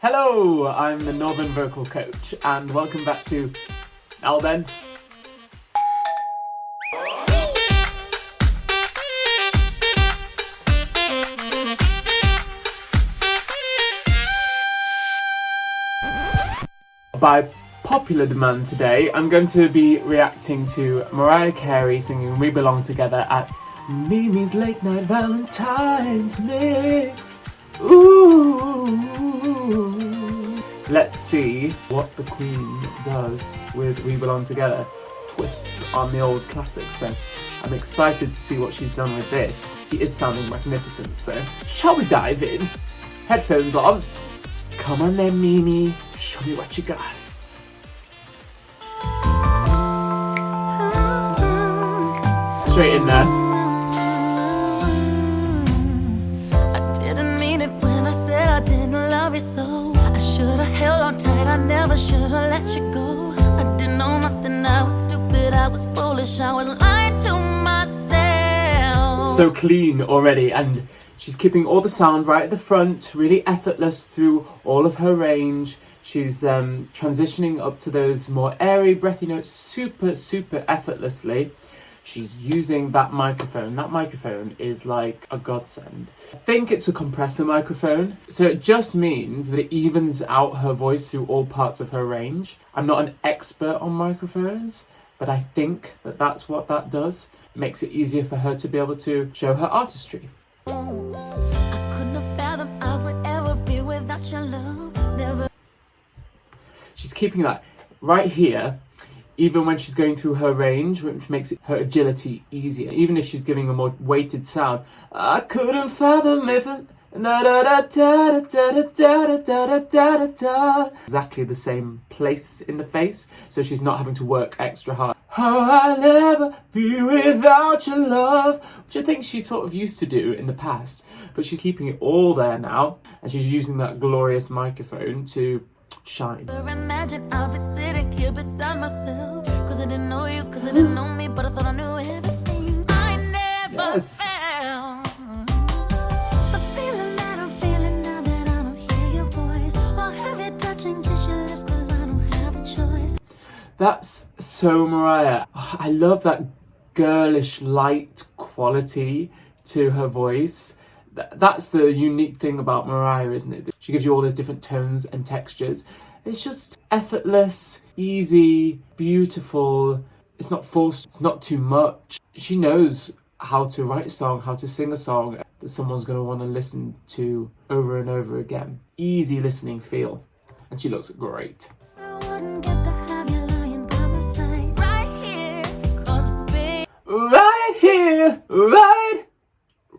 Hello, I'm the Northern Vocal Coach, and welcome back to Now Then. By popular demand today, I'm going to be reacting to Mariah Carey singing We Belong Together at Mimi's Late Night Valentines mix. Ooh. Let's see what the Queen does with We Belong Together. Twists on the old classics, so I'm excited to see what she's done with this. It is sounding magnificent, so shall we dive in? Headphones on. Come on then, Mimi. Show me what you got. Straight in there. I didn't mean it when I said I didn't love you so. I should have held on tight, I never should have let you go. I didn't know nothing, I was stupid, I was foolish, I was lying to myself. So clean already, and she's keeping all the sound right at the front, really effortless through all of her range. She's transitioning up to those more airy, breathy notes super effortlessly. She's using that microphone. That microphone is like a godsend. I think it's a compressor microphone, so it just means that it evens out her voice through all parts of her range. I'm not an expert on microphones, but I think that that's what that does. It makes it easier for her to be able to show her artistry. I couldn't have fathomed I would ever be without your love. Never. She's keeping that right here, even when she's going through her range, which makes her agility easier. Even if she's giving a more weighted sound. I couldn't fathom if exactly the same place in the face, so she's not having to work extra hard. Oh, I'll never be without your love, which I think she sort of used to do in the past, but she's keeping it all there now, and she's using that glorious microphone to shine. Imagine I'll be sitting here beside myself, cause I didn't know you, cause I didn't know me, but I thought I knew everything. I never felt the feeling that I'm feeling now that I don't hear your voice, or have you touch and kiss your lips, cause I don't have a choice. That's so Mariah. I love that girlish light quality to her voice. That's the unique thing about Mariah, isn't it? She gives you all those different tones and textures. It's just effortless, easy, beautiful. It's not forced, it's not too much. She knows how to write a song, how to sing a song that someone's going to want to listen to over and over again. Easy listening feel. And she looks great. I wouldn't get to have you lying by my side. Right here, cause baby, Right here,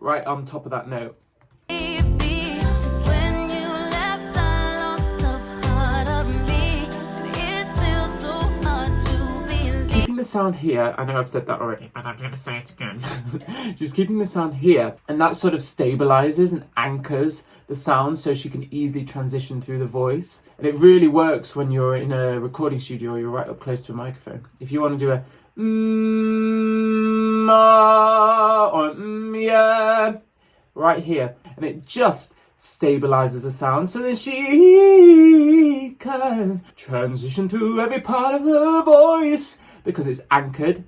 right on top of that note. when you left, I lost a part of me, and it's still so hard to believe. Keeping the sound here, I know I've said that already, but I'm going to say it again. She's keeping the sound here, and that sort of stabilizes and anchors the sound so she can easily transition through the voice. And it really works when you're in a recording studio or you're right up close to a microphone. If you want to do a or yeah, right here, and it just stabilizes the sound so that she can transition through every part of her voice because it's anchored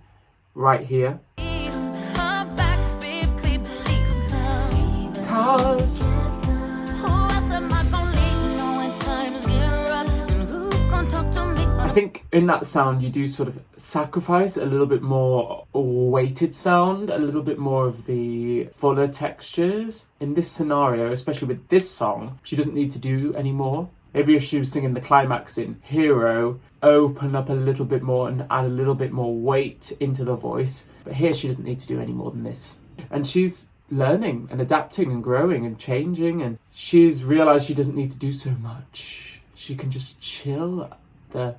right here. Come back, baby, please come. Cause Who else am I gonna leave knowing times get rough? And who's gonna talk to me? I think in that sound you do sort of sacrifice a little bit more weighted sound, a little bit more of the fuller textures. In this scenario, especially with this song, she doesn't need to do any more. Maybe if she was singing the climax in Hero, open up a little bit more and add a little bit more weight into the voice. But here she doesn't need to do any more than this. And she's learning and adapting and growing and changing, and she's realised she doesn't need to do so much. She can just chill the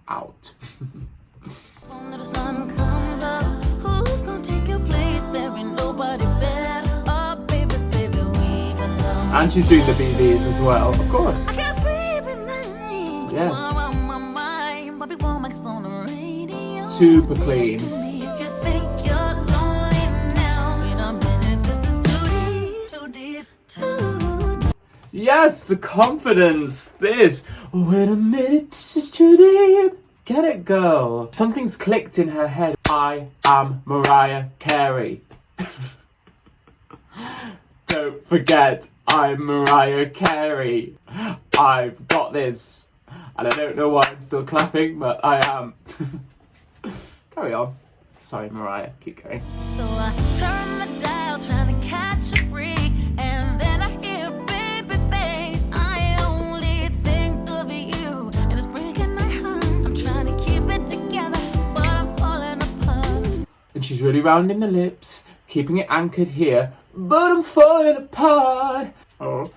out. When the sun comes up, who's gonna take your place? There ain't nobody better. Oh, baby, baby, we belong. And she's doing the BVs as well, of course. I can't sleep at night. Yes. My mind, Bobby Womack's on the radio. Super clean. If you think you're lonely now, you know, this is too deep, too deep, too deep. Yes, the confidence. This. Wait a minute, this is too deep. Get it, girl. Something's clicked in her head. I am Mariah Carey. Don't forget, I'm Mariah Carey. I've got this. And I don't know why I'm still clapping, but I am. Carry on. Sorry, Mariah. Keep going. So I turn the dial, trying to catch a break, and then I hear baby face. I only think of you, and it's breaking my heart. I'm trying to keep it together, but I'm falling apart. And she's really rounding the lips, keeping it anchored here, but I'm falling apart. Oh.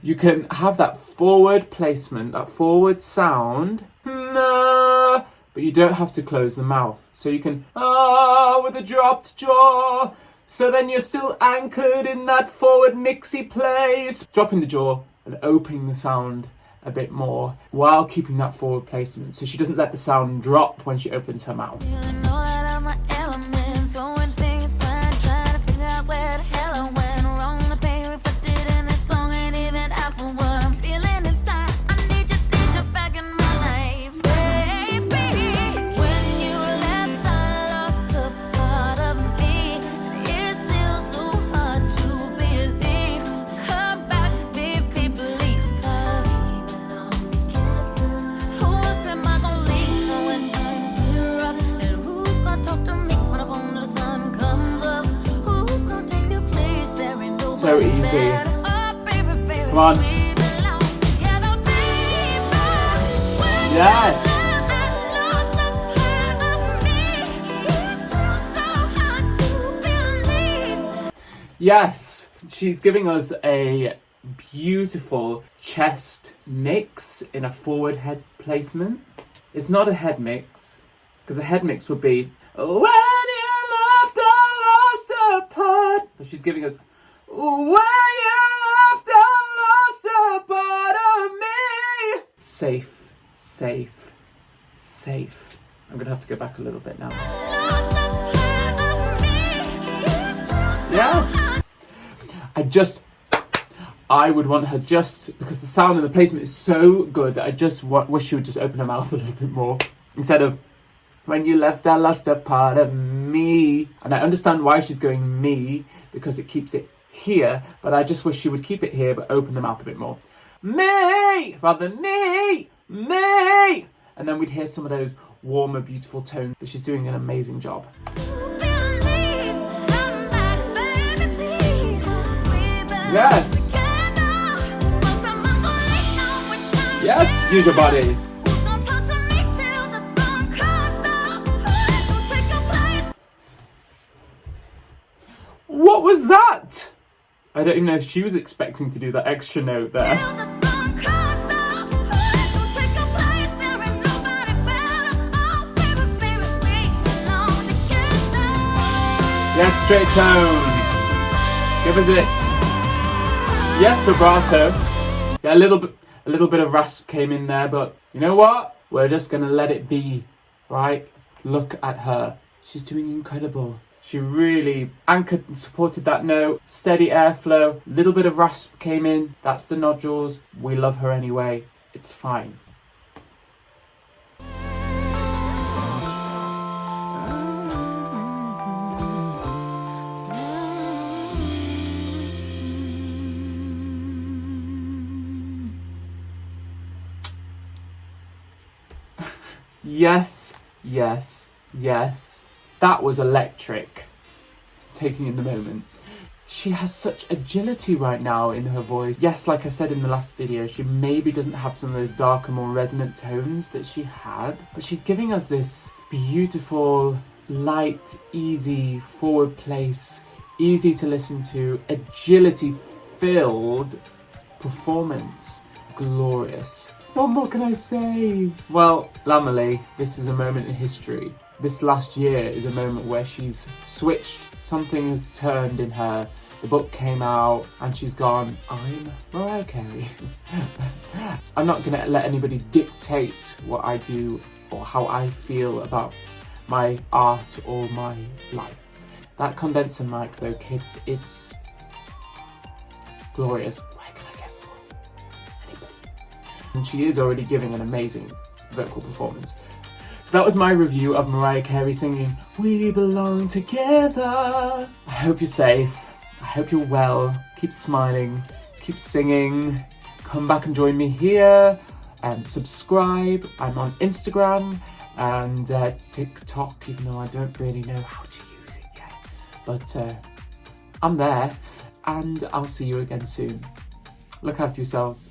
You can have that forward placement, that forward sound. No. But you don't have to close the mouth. So you can, with a dropped jaw. So then you're still anchored in that forward mixy place. Dropping the jaw and opening the sound a bit more while keeping that forward placement. So she doesn't let the sound drop when she opens her mouth. You know that I'm my element, throwing things fine, trying to figure out where the hell I went wrong. The pain reflected in this song, and even after what I'm feeling inside, I need you back in my life, baby. When you left, I lost a part of me. It's still so hard to believe. Come back, baby, please come. Who else am I gonna leave when times get rough? And who's gonna talk to me when the sun comes up? Who's gonna take your place? There ain't nobody So easy. better. Oh, baby, baby, Come on. we belong together, baby. When Yes. Yes, she's giving us a beautiful chest mix in a forward head placement. It's not a head mix, because a head mix would be when you left I lost apart. But she's giving us when you left I lost a part of me. Safe, safe, safe. I'm gonna have to go back a little bit now. Yes. I would want her just, because the sound and the placement is so good, that I just wish she would just open her mouth a little bit more. Instead of, when you left I lost a part of me. And I understand why she's going me, because it keeps it here, but I just wish she would keep it here, but open the mouth a bit more. Me! Rather than me! Me! And then we'd hear some of those warmer, beautiful tones, but she's doing an amazing job. Yes! Yes, use your body. What was that? I don't even know if she was expecting to do that extra note there. Yes, straight tone. Give us it. Yes, vibrato. Yeah, a little bit of rasp came in there, but you know what? We're just gonna let it be, right? Look at her. She's doing incredible. She really anchored and supported that note. Steady airflow. Little bit of rasp came in. That's the nodules. We love her anyway. It's fine. Yes, yes, yes. That was electric. Taking in the moment. She has such agility right now in her voice. Yes, like I said in the last video, she maybe doesn't have some of those darker, more resonant tones that she had, but she's giving us this beautiful, light, easy, forward place, easy to listen to, agility-filled performance. Glorious. What more can I say? Well, Lamely, this is a moment in history. This last year is a moment where she's switched. Something has turned in her. The book came out and she's gone, I'm Mariah Carey. I'm not going to let anybody dictate what I do or how I feel about my art or my life. That condenser mic though, kids, it's glorious. Where can I get more? And she is already giving an amazing vocal performance. So that was my review of Mariah Carey singing We Belong Together. I hope you're safe. I hope you're well. Keep smiling. Keep singing. Come back and join me here. Subscribe. I'm on Instagram and TikTok, even though I don't really know how to use it yet. But I'm there, and I'll see you again soon. Look after yourselves.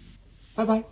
Bye bye.